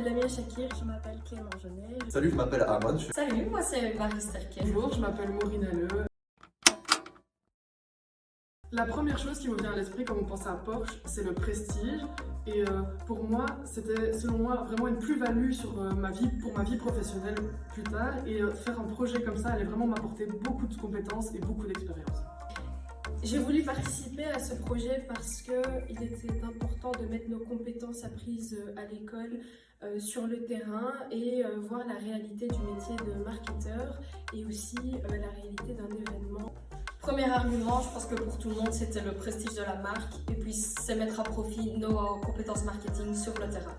m'appelle Lamia Shakir. Je m'appelle Clément Genet. Salut, je m'appelle Amon. Salut, moi c'est Marie Sterkel. Bonjour, je m'appelle Maureen Halleux. La première chose qui me vient à l'esprit quand on pense à Porsche, c'est le prestige. Et pour moi, c'était selon moi vraiment une plus-value sur pour ma vie professionnelle plus tard. Et faire un projet comme ça allait vraiment m'apporter beaucoup de compétences et beaucoup d'expérience. J'ai voulu participer à ce projet parce qu'il était important de mettre nos compétences apprises à l'école sur le terrain et voir la réalité du métier de marketeur et aussi la réalité d'un événement. Premier argument, je pense que pour tout le monde, c'était le prestige de la marque et puis c'est mettre à profit nos compétences marketing sur le terrain.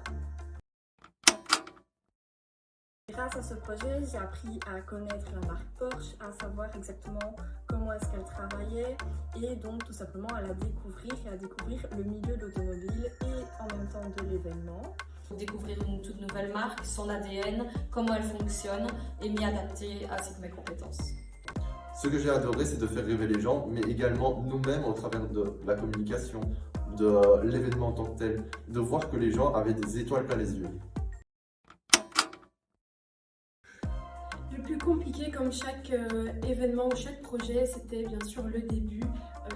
Grâce à ce projet, j'ai appris à connaître la marque Porsche, à savoir exactement comment est-ce qu'elle travaillait et donc tout simplement à la découvrir et à découvrir le milieu de l'automobile et en même temps de l'événement. Découvrir une toute nouvelle marque, son ADN, comment elle fonctionne et m'y adapter à mes compétences. Ce que j'ai adoré, c'est de faire rêver les gens, mais également nous-mêmes au travers de la communication, de l'événement en tant que tel, de voir que les gens avaient des étoiles plein les yeux. Le plus compliqué comme chaque événement ou chaque projet, c'était bien sûr le début,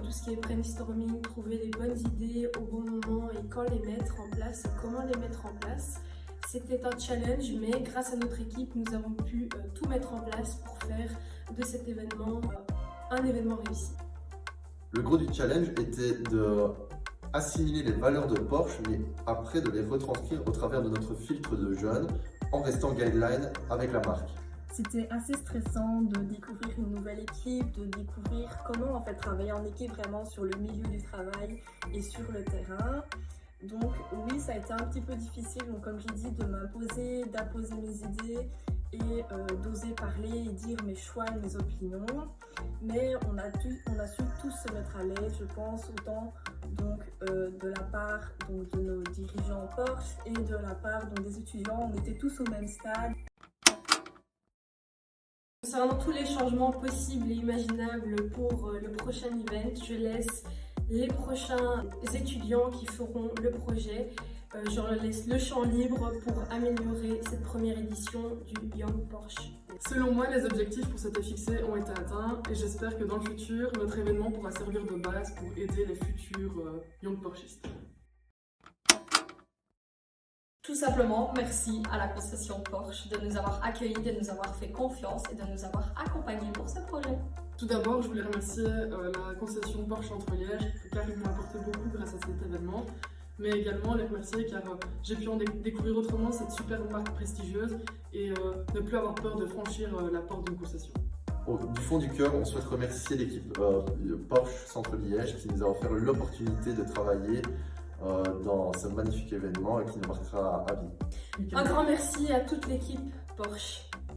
tout ce qui est brainstorming, trouver les bonnes idées au bon moment et quand les mettre en place et comment les mettre en place. C'était un challenge, mais grâce à notre équipe, nous avons pu tout mettre en place pour faire de cet événement un événement réussi. Le gros du challenge était de assimiler les valeurs de Porsche, mais après de les retranscrire au travers de notre filtre de jeunes, en restant guideline avec la marque. C'était assez stressant de découvrir une nouvelle équipe, de découvrir comment en fait travailler en équipe vraiment sur le milieu du travail et sur le terrain. Donc oui, ça a été un petit peu difficile, donc comme j'ai dit, de m'imposer, d'imposer mes idées et d'oser parler et dire mes choix et mes opinions. Mais on a su tous se mettre à l'aise, je pense, autant donc, de la part donc, de nos dirigeants Porsche et de la part donc, des étudiants. On était tous au même stade. Concernant tous les changements possibles et imaginables pour le prochain event, je laisse les prochains étudiants qui feront le projet, je leur laisse le champ libre pour améliorer cette première édition du Young Porsche. Selon moi, les objectifs pour s'être fixés ont été atteints et j'espère que dans le futur, notre événement pourra servir de base pour aider les futurs Young Porschistes. Tout simplement, merci à la concession Porsche de nous avoir accueillis, de nous avoir fait confiance et de nous avoir accompagnés pour ce projet. Tout d'abord, je voulais remercier la concession Porsche entre Liège car ils m'ont apporté beaucoup grâce à cet événement, mais également les remercier car j'ai pu en découvrir autrement cette super marque prestigieuse et ne plus avoir peur de franchir la porte d'une concession. Du fond du cœur, on souhaite remercier l'équipe Porsche Centre Liège qui nous a offert l'opportunité de travailler dans ce magnifique événement et qui nous marquera à vie. Un grand merci à toute l'équipe Porsche.